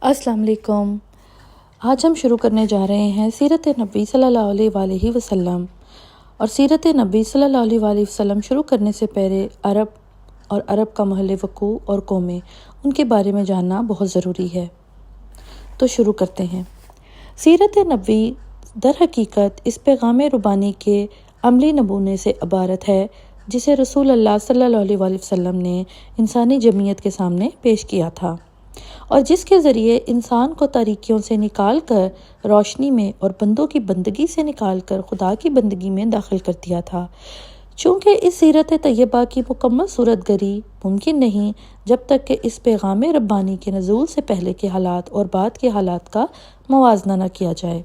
السلام علیکم۔ آج ہم شروع کرنے جا رہے ہیں سیرت نبی صلی اللہ علیہ وآلہ وسلم، اور سیرت نبی صلی اللہ علیہ وآلہ وسلم شروع کرنے سے پہلے عرب اور عرب کا محل وقوع اور قومیں، ان کے بارے میں جاننا بہت ضروری ہے۔ تو شروع کرتے ہیں۔ سیرت نبی در حقیقت اس پیغام ربانی کے عملی نمونے سے عبارت ہے جسے رسول اللہ صلی اللہ علیہ وآلہ وسلم نے انسانی جمعیت کے سامنے پیش کیا تھا، اور جس کے ذریعے انسان کو تاریکیوں سے نکال کر روشنی میں اور بندوں کی بندگی سے نکال کر خدا کی بندگی میں داخل کر دیا تھا۔ چونکہ اس سیرت طیبہ کی مکمل صورت گری ممکن نہیں جب تک کہ اس پیغام ربانی کے نزول سے پہلے کے حالات اور بعد کے حالات کا موازنہ نہ کیا جائے۔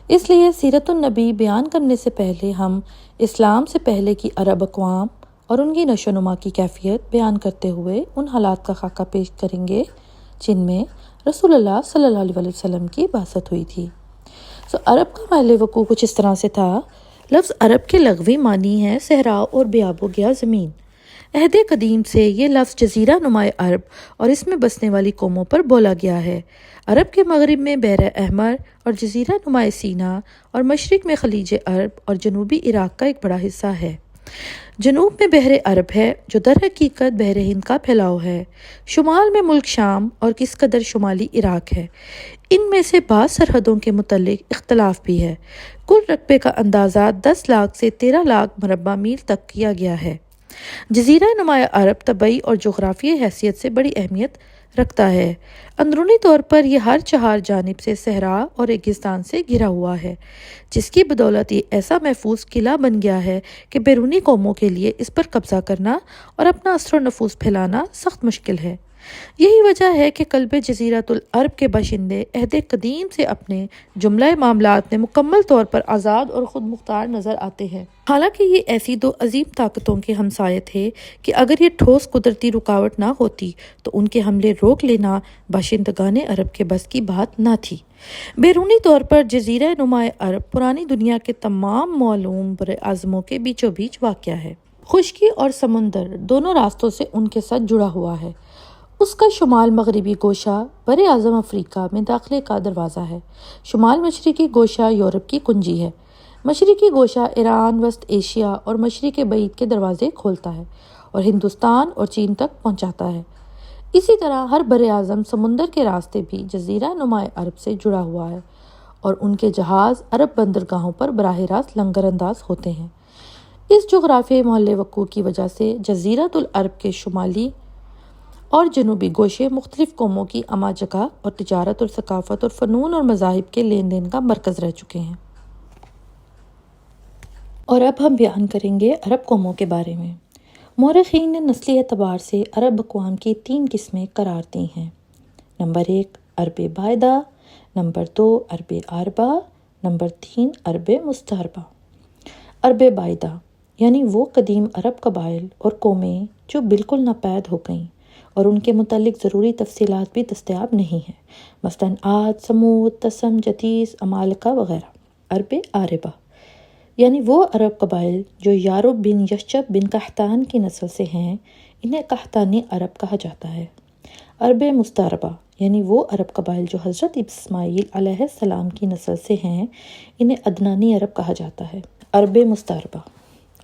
اس لیے سیرت النبی بیان کرنے سے پہلے ہم اسلام سے پہلے کی عرب اقوام اور ان کی نشو و نما کی کیفیت بیان کرتے ہوئے ان حالات کا خاکہ پیش کریں گے جن میں رسول اللہ صلی اللہ علیہ وسلم کی بعثت ہوئی تھی۔ عرب کا محل وقوع کچھ اس طرح سے تھا۔ لفظ عرب کے لغوی معنی ہے صحرا اور بیاب و گیا زمین۔ عہد قدیم سے یہ لفظ جزیرہ نما عرب اور اس میں بسنے والی قوموں پر بولا گیا ہے۔ عرب کے مغرب میں بحر احمر اور جزیرہ نما سینا، اور مشرق میں خلیج عرب اور جنوبی عراق کا ایک بڑا حصہ ہے۔ جنوب میں بحر عرب ہے جو در حقیقت بحر ہند کا پھیلاؤ ہے۔ شمال میں ملک شام اور کس قدر شمالی عراق ہے۔ ان میں سے بعض سرحدوں کے متعلق اختلاف بھی ہے۔ کل رقبے کا اندازہ 10 لاکھ سے 13 لاکھ مربع میل تک کیا گیا ہے۔ جزیرہ نما عرب طبعی اور جغرافیائی حیثیت سے بڑی اہمیت رکھتا ہے۔ اندرونی طور پر یہ ہر چہار جانب سے صحرا اور ریگستان سے گھرا ہوا ہے، جس کی بدولت یہ ایسا محفوظ قلعہ بن گیا ہے کہ بیرونی قوموں کے لیے اس پر قبضہ کرنا اور اپنا اثر و نفوذ پھیلانا سخت مشکل ہے۔ یہی وجہ ہے کہ قلب جزیرۃ العرب کے باشندے عہد قدیم سے اپنے جملہ معاملات میں مکمل طور پر آزاد اور خود مختار نظر آتے ہیں۔ حالانکہ یہ ایسی دو عظیم طاقتوں کے ہمسائے تھے کہ اگر یہ ٹھوس قدرتی رکاوٹ نہ ہوتی تو ان کے حملے روک لینا باشندگان عرب کے بس کی بات نہ تھی۔ بیرونی طور پر جزیرہ نما عرب پرانی دنیا کے تمام معلوم براعظموں کے بیچوں بیچ واقع ہے۔ خشکی اور سمندر دونوں راستوں سے ان کے ساتھ جڑا ہوا ہے۔ اس کا شمال مغربی گوشہ بر اعظم افریقہ میں داخلے کا دروازہ ہے۔ شمال مشرقی گوشہ یورپ کی کنجی ہے۔ مشرقی گوشہ ایران، وسط ایشیا اور مشرق بعید کے دروازے کھولتا ہے اور ہندوستان اور چین تک پہنچاتا ہے۔ اسی طرح ہر بر اعظم سمندر کے راستے بھی جزیرہ نما عرب سے جڑا ہوا ہے، اور ان کے جہاز عرب بندرگاہوں پر براہ راست لنگر انداز ہوتے ہیں۔ اس جغرافیائی محل وقوع کی وجہ سے جزیرۃ العرب کے شمالی اور جنوبی گوشے مختلف قوموں کی اما جگہ اور تجارت اور ثقافت اور فنون اور مذاہب کے لین دین کا مرکز رہ چکے ہیں۔ اور اب ہم بیان کریں گے عرب قوموں کے بارے میں۔ مورخین نے نسلی اعتبار سے عرب اقوام کی 3 قسمیں قرار دی ہیں۔ نمبر 1 عرب بائدہ، نمبر 2 عرب عاربہ، نمبر 3 عرب مستعربہ۔ عرب بائدہ یعنی وہ قدیم عرب قبائل اور قومیں جو بالکل ناپید ہو گئیں اور ان کے متعلق ضروری تفصیلات بھی دستیاب نہیں ہیں، مثلاً عاد، سمود، تسم، جتیس، عمالقہ وغیرہ۔ عرب عاربہ یعنی وہ عرب قبائل جو یارب بن یشچب بن قحطان کی نسل سے ہیں، انہیں قحطانی عرب کہا جاتا ہے۔ عرب مستعربہ یعنی وہ عرب قبائل جو حضرت اسماعیل علیہ السلام کی نسل سے ہیں، انہیں عدنانی عرب کہا جاتا ہے۔ عرب مستعربہ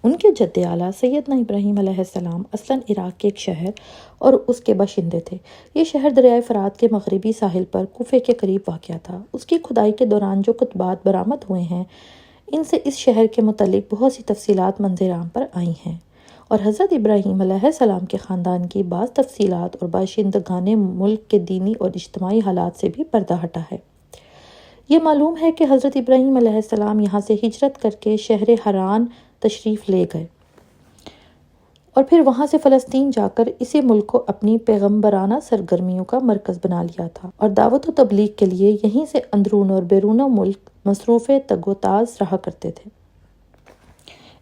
ان کے جد اعلیٰ سیدنا ابراہیم علیہ السلام اصلاً عراق کے ایک شہر اور اس کے باشندے تھے۔ یہ شہر دریائے فرات کے مغربی ساحل پر کوفے کے قریب واقع تھا۔ اس کی کھدائی کے دوران جو کتبات برآمد ہوئے ہیں، ان سے اس شہر کے متعلق بہت سی تفصیلات منظر عام پر آئی ہیں، اور حضرت ابراہیم علیہ السلام کے خاندان کی بعض تفصیلات اور باشندگان ملک کے دینی اور اجتماعی حالات سے بھی پردہ ہٹا ہے۔ یہ معلوم ہے کہ حضرت ابراہیم علیہ السلام یہاں سے ہجرت کر کے شہر حران تشریف لے گئے اور پھر وہاں سے فلسطین جا کر اسی ملک کو اپنی پیغمبرانہ سرگرمیوں کا مرکز بنا لیا تھا، اور دعوت و تبلیغ کے لیے یہیں سے اندرون اور بیرون ملک مصروف تگ و تاز رہا کرتے تھے۔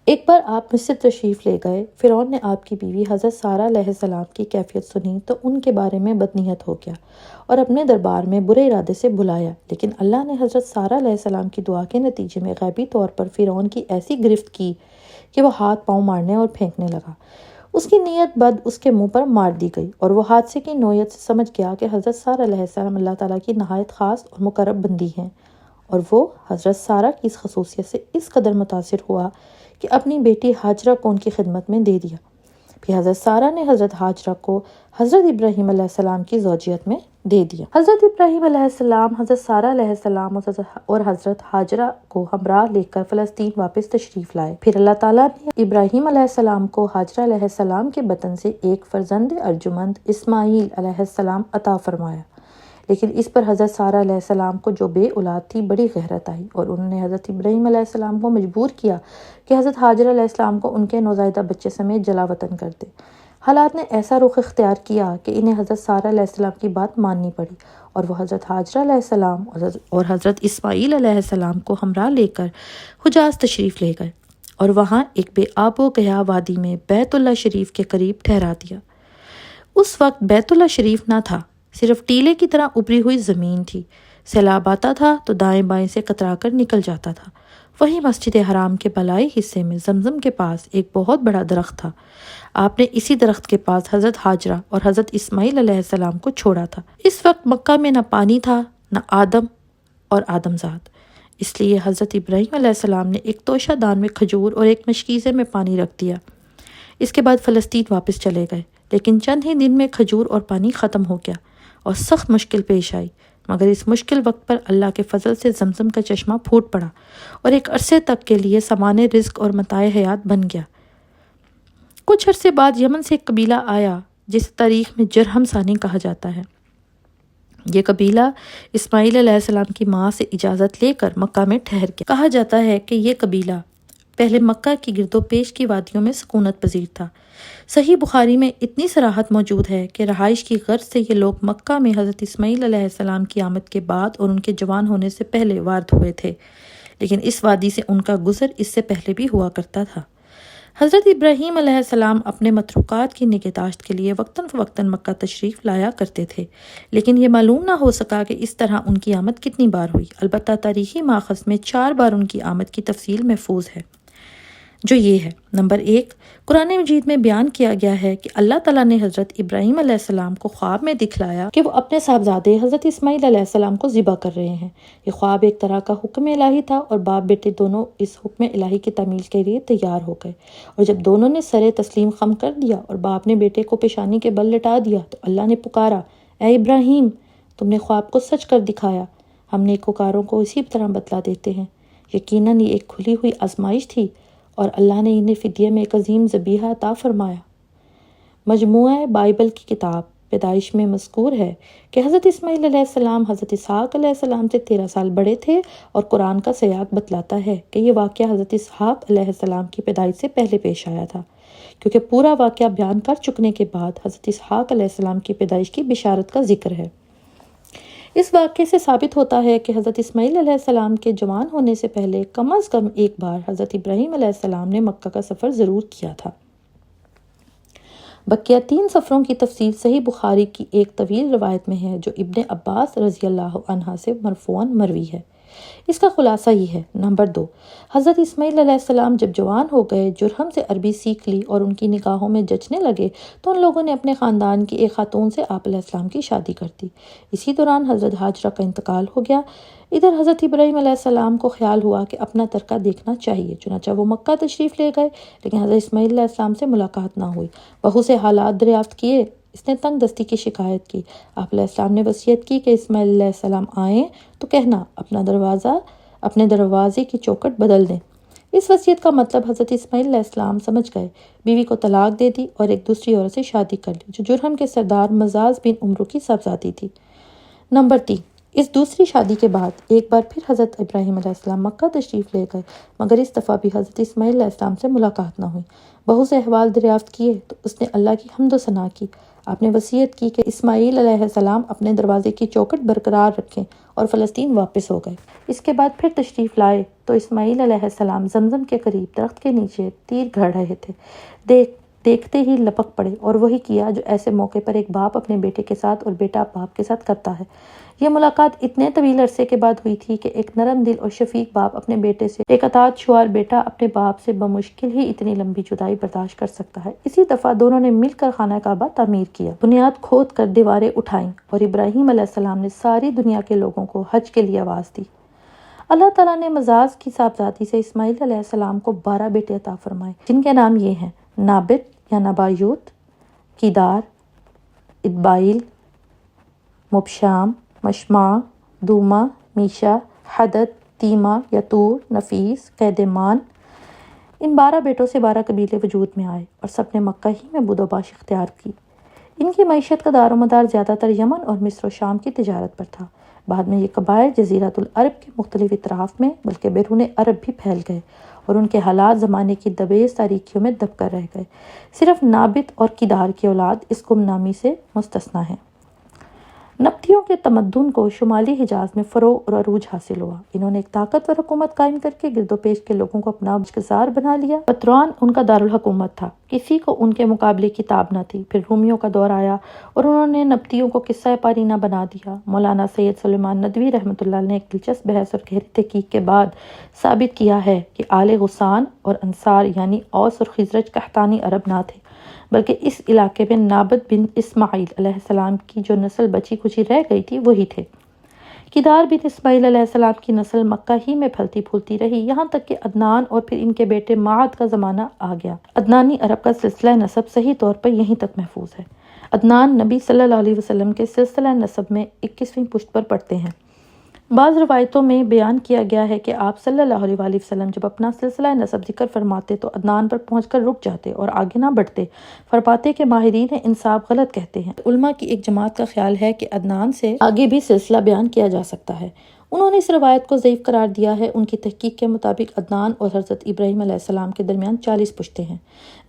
ایک بار آپ مصر تشریف لے گئے۔ فرعون نے آپ کی بیوی حضرت سارہ علیہ السلام کی کیفیت سنی تو ان کے بارے میں بدنیت ہو گیا اور اپنے دربار میں برے ارادے سے بلایا، لیکن اللہ نے حضرت سارہ علیہ السلام کی دعا کے نتیجے میں غیبی طور پر فرعون کی ایسی گرفت کی کہ وہ ہاتھ پاؤں مارنے اور پھینکنے لگا۔ اس کی نیت بد اس کے منہ پر مار دی گئی اور وہ حادثے کی نوعیت سے سمجھ گیا کہ حضرت سارہ علیہ السلام اللہ تعالیٰ کی نہایت خاص اور مقرب بندی ہیں، اور وہ حضرت سارہ کی اس خصوصیت سے اس قدر متاثر ہوا کہ اپنی بیٹی ہاجرہ کو ان کی خدمت میں دے دیا۔ پھر حضرت سارہ نے حضرت ہاجرہ کو حضرت ابراہیم علیہ السلام کی زوجیت میں دے دیا۔ حضرت ابراہیم علیہ السلام حضرت سارہ علیہ السلام اور حضرت ہاجرہ کو ہمراہ لے کر فلسطین واپس تشریف لائے۔ پھر اللہ تعالیٰ نے ابراہیم علیہ السلام کو ہاجرہ علیہ السلام کے بطن سے ایک فرزند ارجمند اسماعیل علیہ السلام عطا فرمایا، لیکن اس پر حضرت سارہ علیہ السلام کو جو بے اولاد تھی بڑی غیرت آئی اور انہوں نے حضرت ابراہیم علیہ السلام کو مجبور کیا کہ حضرت ہاجرہ علیہ السلام کو ان کے نوزائیدہ بچے سمیت جلا وطن کر دے۔ حالات نے ایسا رخ اختیار کیا کہ انہیں حضرت سارہ علیہ السلام کی بات ماننی پڑی اور وہ حضرت ہاجرہ علیہ السلام اور حضرت اسماعیل علیہ السلام کو ہمراہ لے کر حجاز تشریف لے گئے اور وہاں ایک بے آب و گیا وادی میں بیت اللہ شریف کے قریب ٹھہرا دیا۔ اس وقت بیت اللہ شریف نہ تھا، صرف ٹیلے کی طرح ابری ہوئی زمین تھی۔ سیلاب آتا تھا تو دائیں بائیں سے کترا کر نکل جاتا تھا۔ وہیں مسجد حرام کے بالائی حصے میں زمزم کے پاس ایک بہت بڑا درخت تھا۔ آپ نے اسی درخت کے پاس حضرت ہاجرہ اور حضرت اسماعیل علیہ السلام کو چھوڑا تھا۔ اس وقت مکہ میں نہ پانی تھا نہ آدم اور آدمزاد، اس لیے حضرت ابراہیم علیہ السلام نے ایک توشہ دان میں کھجور اور ایک مشکیزے میں پانی رکھ دیا۔ اس کے بعد فلسطین واپس چلے گئے، لیکن چند ہی دن میں کھجور اور پانی ختم ہو گیا اور سخت مشکل پیش آئی، مگر اس مشکل وقت پر اللہ کے فضل سے زمزم کا چشمہ پھوٹ پڑا اور ایک عرصے تک کے لیے سامان رزق اور متاع حیات بن گیا۔ کچھ عرصے بعد یمن سے ایک قبیلہ آیا جسے تاریخ میں جرہم ثانی کہا جاتا ہے۔ یہ قبیلہ اسماعیل علیہ السلام کی ماں سے اجازت لے کر مکہ میں ٹھہر گیا۔ کہا جاتا ہے کہ یہ قبیلہ پہلے مکہ کی گرد و پیش کی وادیوں میں سکونت پذیر تھا۔ صحیح بخاری میں اتنی صراحت موجود ہے کہ رہائش کی غرض سے یہ لوگ مکہ میں حضرت اسماعیل علیہ السلام کی آمد کے بعد اور ان کے جوان ہونے سے پہلے وارد ہوئے تھے، لیکن اس وادی سے ان کا گزر اس سے پہلے بھی ہوا کرتا تھا۔ حضرت ابراہیم علیہ السلام اپنے متروکات کی نگہداشت کے لیے وقتاً فوقتاً مکہ تشریف لایا کرتے تھے، لیکن یہ معلوم نہ ہو سکا کہ اس طرح ان کی آمد کتنی بار ہوئی۔ البتہ تاریخی ماخذ میں 4 بار ان کی آمد کی تفصیل محفوظ ہے، جو یہ ہے: نمبر 1، قرآن مجید میں بیان کیا گیا ہے کہ اللہ تعالیٰ نے حضرت ابراہیم علیہ السلام کو خواب میں دکھلایا کہ وہ اپنے صاحبزادے حضرت اسماعیل علیہ السلام کو ذبح کر رہے ہیں۔ یہ خواب ایک طرح کا حکم الہی تھا اور باپ بیٹے دونوں اس حکم الہی کی تعمیل کے لیے تیار ہو گئے، اور جب دونوں نے سر تسلیم خم کر دیا اور باپ نے بیٹے کو پیشانی کے بل لٹا دیا تو اللہ نے پکارا، اے ابراہیم، تم نے خواب کو سچ کر دکھایا، ہم نیکوکاروں کو اسی طرح بدلہ دیتے ہیں۔ یقیناً یہ ایک کھلی ہوئی آزمائش تھی اور اللہ نے انہیں فدیے میں ایک عظیم ذبیحہ عطا فرمایا۔ مجموعہ بائبل کی کتاب پیدائش میں مذکور ہے کہ حضرت اسماعیل علیہ السلام حضرت اسحاق علیہ السلام سے 13 سال بڑے تھے، اور قرآن کا سیاق بتلاتا ہے کہ یہ واقعہ حضرت اسحاق علیہ السلام کی پیدائش سے پہلے پیش آیا تھا، کیونکہ پورا واقعہ بیان کر چکنے کے بعد حضرت اسحاق علیہ السلام کی پیدائش کی بشارت کا ذکر ہے۔ اس واقعے سے ثابت ہوتا ہے کہ حضرت اسماعیل علیہ السلام کے جوان ہونے سے پہلے کم از کم ایک بار حضرت ابراہیم علیہ السلام نے مکہ کا سفر ضرور کیا تھا۔ بقیہ 3 سفروں کی تفصیل صحیح بخاری کی ایک طویل روایت میں ہے جو ابن عباس رضی اللہ عنہ سے مرفوعاً مروی ہے۔ اس کا خلاصہ یہ ہے: نمبر 2، حضرت اسماعیل علیہ السلام جب جوان ہو گئے، جرہم سے عربی سیکھ لی اور ان کی نگاہوں میں جچنے لگے تو ان لوگوں نے اپنے خاندان کی ایک خاتون سے آپ علیہ السلام کی شادی کر دی۔ اسی دوران حضرت ہاجرہ کا انتقال ہو گیا۔ ادھر حضرت ابراہیم علیہ السلام کو خیال ہوا کہ اپنا ترکہ دیکھنا چاہیے، چنانچہ وہ مکہ تشریف لے گئے، لیکن حضرت اسماعیل علیہ السلام سے ملاقات نہ ہوئی۔ بہو سے حالات دریافت کیے، اس نے تنگ دستی کی شکایت کی۔ آپ علیہ السلام نے وصیت کی کہ اسماعیل علیہ السلام آئیں تو کہنا اپنے دروازے کی چوکٹ بدل دیں۔ اس وصیت کا مطلب حضرت اسماعیل علیہ السلام سمجھ گئے، بیوی کو طلاق دے دی اور ایک دوسری عورت سے شادی کر لی جو جرہم کے سردار مزاز بن عمرو کی صاحبزادی تھی۔ نمبر 3، اس دوسری شادی کے بعد ایک بار پھر حضرت ابراہیم علیہ السلام مکہ تشریف لے گئے، مگر اس دفعہ بھی حضرت اسماعیل علیہ السلام سے ملاقات نہ ہوئی۔ بہو سے احوال دریافت کیے تو اس نے اللہ کی حمد و ثنا کی۔ آپ نے وصیت کی کہ اسماعیل علیہ السلام اپنے دروازے کی چوکٹ برقرار رکھیں اور فلسطین واپس ہو گئے۔ اس کے بعد پھر تشریف لائے تو اسماعیل علیہ السلام زمزم کے قریب درخت کے نیچے تیر گھڑ رہے تھے۔ دیکھتے ہی لپک پڑے اور وہی کیا جو ایسے موقع پر ایک باپ اپنے بیٹے کے ساتھ اور بیٹا باپ کے ساتھ کرتا ہے۔ یہ ملاقات اتنے طویل عرصے کے بعد ہوئی تھی کہ ایک نرم دل اور شفیق باپ اپنے بیٹے سے، ایک اطاعت شعار بیٹا اپنے باپ سے بمشکل ہی اتنی لمبی جدائی برداشت کر سکتا ہے۔ اسی دفعہ دونوں نے مل کر خانہ کعبہ تعمیر کیا، بنیاد کھود کر دیواریں اٹھائیں، اور ابراہیم علیہ السلام نے ساری دنیا کے لوگوں کو حج کے لیے آواز دی۔ اللہ تعالیٰ نے مزاج کی صاحبزادی سے اسماعیل علیہ السلام کو 12 بیٹے عطا فرمائے، جن کے نام یہ ہیں: نابت یا نبایوت، کیدار، ادبائیل، مبشام، مشمع، دوما، میشا، حدد، تیما، یتور، نفیس، قیدمان۔ ان 12 بیٹوں سے 12 قبیلے وجود میں آئے اور سب نے مکہ ہی میں بود و باش اختیار کی۔ ان کی معیشت کا دار و مدار زیادہ تر یمن اور مصر و شام کی تجارت پر تھا۔ بعد میں یہ قبائل جزیرۃ العرب کے مختلف اطراف میں بلکہ بیرون عرب بھی پھیل گئے اور ان کے حالات زمانے کی دبیز تاریکیوں میں دب کر رہ گئے۔ صرف نابت اور کیدار کی اولاد اس گمنامی سے مستثنیٰ ہیں۔ نبطیوں کے تمدن کو شمالی حجاز میں فروغ اور عروج حاصل ہوا۔ انہوں نے ایک طاقتور حکومت قائم کر کے گرد و پیش کے لوگوں کو اپنا گزار بنا لیا۔ پتروان ان کا دارالحکومت تھا، کسی کو ان کے مقابلے کی تاب نہ تھی۔ پھر رومیوں کا دور آیا اور انہوں نے نبطیوں کو قصہ پارینہ بنا دیا۔ مولانا سید سلیمان ندوی رحمۃ اللہ علیہ نے ایک دلچسپ بحث اور گہری تحقیق کے بعد ثابت کیا ہے کہ آل غسان اور انصار یعنی اوس اور خزرج قحطانی عرب نہ تھے، بلکہ اس علاقے میں نابت بن اسماعیل علیہ السلام کی جو نسل بچی کچی رہ گئی تھی وہی تھے۔ کیدار بن اسماعیل علیہ السلام کی نسل مکہ ہی میں پھلتی پھولتی رہی، یہاں تک کہ عدنان اور پھر ان کے بیٹے معد کا زمانہ آ گیا۔ عدنانی عرب کا سلسلہ نسب صحیح طور پر یہیں تک محفوظ ہے۔ عدنان نبی صلی اللہ علیہ وسلم کے سلسلہ نسب میں 21ویں پشت پر پڑتے ہیں۔ بعض روایتوں میں بیان کیا گیا ہے کہ آپ صلی اللہ علیہ وآلہ وسلم جب اپنا سلسلہ نسب ذکر فرماتے تو عدنان پر پہنچ کر رک جاتے اور آگے نہ بڑھتے۔ فرماتے کہ ماہرین انساب غلط کہتے ہیں۔ علماء کی ایک جماعت کا خیال ہے کہ عدنان سے آگے بھی سلسلہ بیان کیا جا سکتا ہے۔ انہوں نے اس روایت کو ضعیف قرار دیا ہے۔ ان کی تحقیق کے مطابق عدنان اور حضرت ابراہیم علیہ السلام کے درمیان 40 پشتیں ہیں۔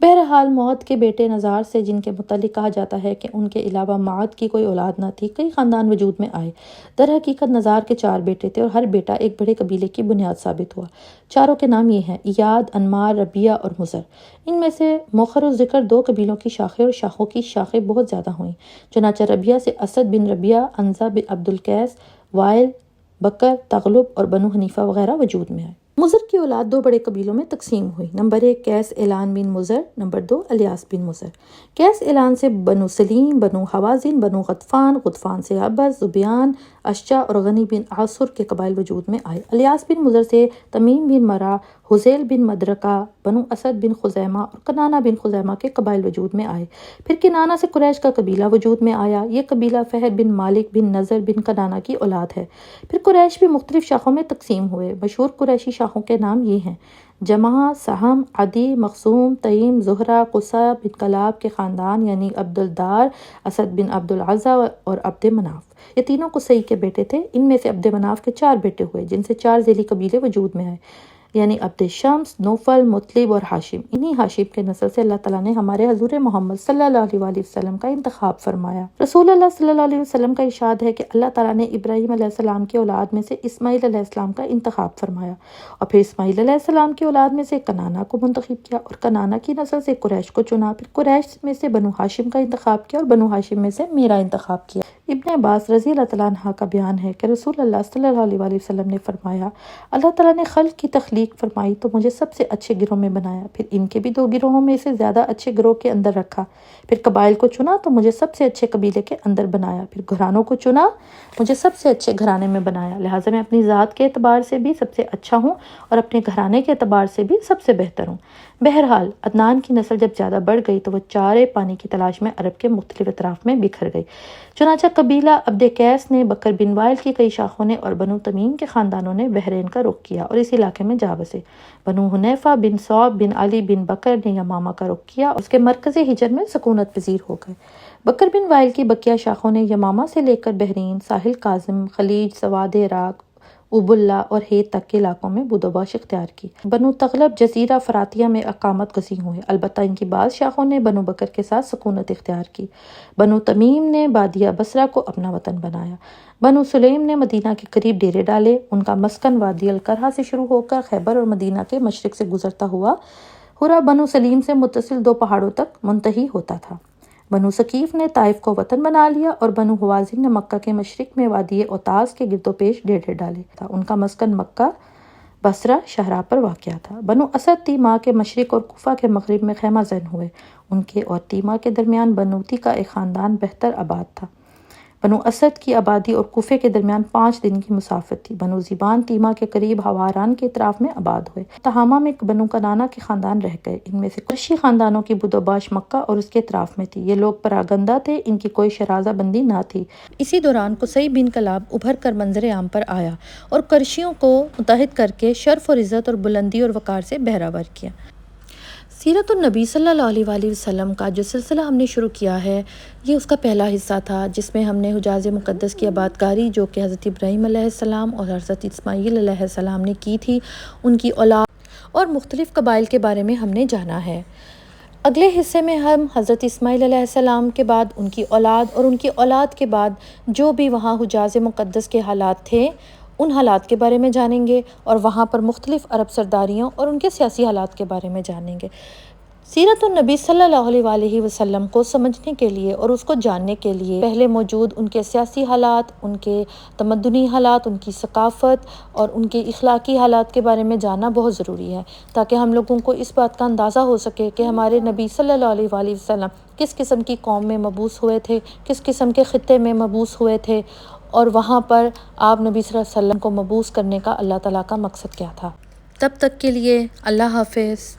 بہرحال معد کے بیٹے نزار سے، جن کے متعلق کہا جاتا ہے کہ ان کے علاوہ معد کی کوئی اولاد نہ تھی، کئی خاندان وجود میں آئے۔ در حقیقت نزار کے 4 بیٹے تھے اور ہر بیٹا ایک بڑے قبیلے کی بنیاد ثابت ہوا۔ چاروں کے نام یہ ہیں: ایاد، انمار، ربیہ اور مضر۔ ان میں سے مؤخر الذکر 2 قبیلوں کی شاخیں اور شاخوں کی شاخیں بہت زیادہ ہوئیں۔ چنانچہ ربیہ سے اسد بن ربیہ، انزا بن عبدالقیس، وائل، بکر، تغلب اور بنو حنیفہ وغیرہ وجود میں آئے۔ مضر کی اولاد 2 بڑے قبیلوں میں تقسیم ہوئی۔ نمبر 1 قیس اعلان بن مضر، نمبر 2 الیاس بن مضر۔ قیس اعلان سے بنو سلیم، بنو حوازن، بنو غطفان، غطفان سے عبس، زبیان، اشجع اور غنی بن عاصر کے قبائل وجود میں آئے۔ الیاس بن مضر سے تمیم بن مرہ، حذیل بن مدرکہ، بنو اسد بن خزیمہ اور کنانہ بن خزیمہ کے قبائل وجود میں آئے۔ پھر کنانہ سے قریش کا قبیلہ وجود میں آیا۔ یہ قبیلہ فہر بن مالک بن نضر بن کنانہ کی اولاد ہے۔ پھر قریش بھی مختلف شاخوں میں تقسیم ہوئے۔ مشہور قریشی شاخوں کے نام یہ ہیں: جمح، سہم، عدی، مخزوم، تیم، زہرہ، قصہ بن کلاب کے خاندان یعنی عبد الدار، اسد بن عبد العزا اور عبد مناف۔ یہ تینوں قصی کے بیٹے تھے۔ ان میں سے عبد مناف کے 4 بیٹے ہوئے، جن سے 4 ذیلی قبیلے وجود میں آئے، یعنی عبد شمس، نوفل، مطلب اور ہاشم۔ انہی ہاشم کے نسل سے اللہ تعالیٰ نے ہمارے حضور محمد صلی اللہ علیہ وآلہ وسلم کا انتخاب فرمایا۔ رسول اللہ صلی اللہ علیہ وسلم کا ارشاد ہے کہ اللہ تعالیٰ نے ابراہیم علیہ السلام کی اولاد میں سے اسماعیل علیہ السلام کا انتخاب فرمایا، اور پھر اسماعیل علیہ السلام کی اولاد میں سے کنانہ کو منتخب کیا اور کنانہ کی نسل سے قریش کو چنا، پھر قریش میں سے بنو ہاشم کا انتخاب کیا اور بنو ہاشم میں سے میرا انتخاب کیا۔ ابن عباس رضی اللہ تعالیٰ عنہ کا بیان ہے کہ رسول اللہ صلی اللہ علیہ وآلہ وسلم نے فرمایا، اللہ تعالیٰ نے خلق کی تخلیق فرمائی تو مجھے سب سے اچھے گروہ میں بنایا، پھر ان کے بھی 2 گروہوں میں سے زیادہ اچھے گروہ کے اندر رکھا، پھر قبائل کو چنا تو مجھے سب سے اچھے قبیلے کے اندر بنایا، پھر گھرانوں کو چنا، مجھے سب سے اچھے گھرانے میں بنایا، لہٰذا میں اپنی ذات کے اعتبار سے بھی سب سے اچھا ہوں اور اپنے گھرانے کے اعتبار سے بھی سب سے بہتر ہوں۔ بہرحال عدنان کی نسل جب زیادہ بڑھ گئی تو وہ چارے پانی کی تلاش میں عرب کے مختلف اطراف میں بکھر گئی۔ چنانچہ قبیلہ عبد قیس نے، بکر بن وائل کی کئی شاخوں نے اور بنو تمیم کے خاندانوں نے بحرین کا رخ کیا اور اس علاقے میں جا بسے۔ بنو حنیفہ بن صعب بن علی بن بکر نے یمامہ کا رخ کیا اور اس کے مرکز ہجر میں سکونت پذیر ہو گئے۔ بکر بن وائل کی بقیہ شاخوں نے یمامہ سے لے کر بحرین، ساحل کاظم، خلیج، سواد عراق، اب اللہ اور ہیت تک کے علاقوں میں بود و باش اختیار کی۔ بنو تغلب جزیرہ فراتیہ میں اقامت گزین ہوئے، البتہ ان کی بعض شاخوں نے بنو بکر کے ساتھ سکونت اختیار کی۔ بنو تمیم نے بادیہ بصرہ کو اپنا وطن بنایا۔ بنو سلیم نے مدینہ کے قریب ڈیرے ڈالے۔ ان کا مسکن وادی القرہ سے شروع ہو کر خیبر اور مدینہ کے مشرق سے گزرتا ہوا ہرا بنو سلیم سے متصل 2 پہاڑوں تک منتہی ہوتا تھا۔ بنو ثقیف نے طائف کو وطن بنا لیا اور بنو ہوازن نے مکہ کے مشرق میں وادی اوتاس کے گرد و پیش ڈیرے ڈالے تھا۔ ان کا مسکن مکہ بصرہ شہرہ پر واقع تھا۔ بنو اسد تیماء کے مشرق اور کوفہ کے مغرب میں خیمہ زن ہوئے۔ ان کے اور تیماء کے درمیان بنوتی کا ایک خاندان بہتر آباد تھا۔ بنو اسد کی آبادی اور کوفے کے درمیان 5 دن کی مسافت تھی۔ بنو ذیبان تیماء کے قریب ہواران کے اطراف میں آباد ہوئے۔ تہامہ میں بنو کنانہ کے خاندان رہ گئے۔ ان میں سے قریشی خاندانوں کی بدوباش مکہ اور اس کے اطراف میں تھی۔ یہ لوگ پراگندہ تھے، ان کی کوئی شرازہ بندی نہ تھی۔ اسی دوران قصی بن کلاب ابھر کر منظر عام پر آیا اور قریشیوں کو متحد کر کے شرف اور عزت اور بلندی اور وقار سے بہرہور کیا۔ سیرت النبی صلی اللہ علیہ وآلہ وسلم کا جو سلسلہ ہم نے شروع کیا ہے، یہ اس کا پہلا حصہ تھا، جس میں ہم نے حجاز مقدس کی آبادکاری جو کہ حضرت ابراہیم علیہ السلام اور حضرت اسماعیل علیہ السلام نے کی تھی، ان کی اولاد اور مختلف قبائل کے بارے میں ہم نے جانا ہے۔ اگلے حصے میں ہم حضرت اسماعیل علیہ السلام کے بعد ان کی اولاد اور ان کی اولاد کے بعد جو بھی وہاں حجاز مقدس کے حالات تھے، ان حالات کے بارے میں جانیں گے اور وہاں پر مختلف عرب سرداریوں اور ان کے سیاسی حالات کے بارے میں جانیں گے۔ سیرت النبی صلی اللہ علیہ وآلہ وسلم کو سمجھنے کے لیے اور اس کو جاننے کے لیے پہلے موجود ان کے سیاسی حالات، ان کے تمدنی حالات، ان کی ثقافت اور ان کے اخلاقی حالات کے بارے میں جاننا بہت ضروری ہے، تاکہ ہم لوگوں کو اس بات کا اندازہ ہو سکے کہ ہمارے نبی صلی اللہ علیہ وآلہ وسلم کس قسم کی قوم میں مبعوث ہوئے تھے، کس قسم کے خطے میں مبعوث ہوئے تھے، اور وہاں پر آپ نبی صلی اللہ علیہ وسلم کو مبعوث کرنے کا اللہ تعالیٰ کا مقصد کیا تھا۔ تب تک کے لیے اللہ حافظ۔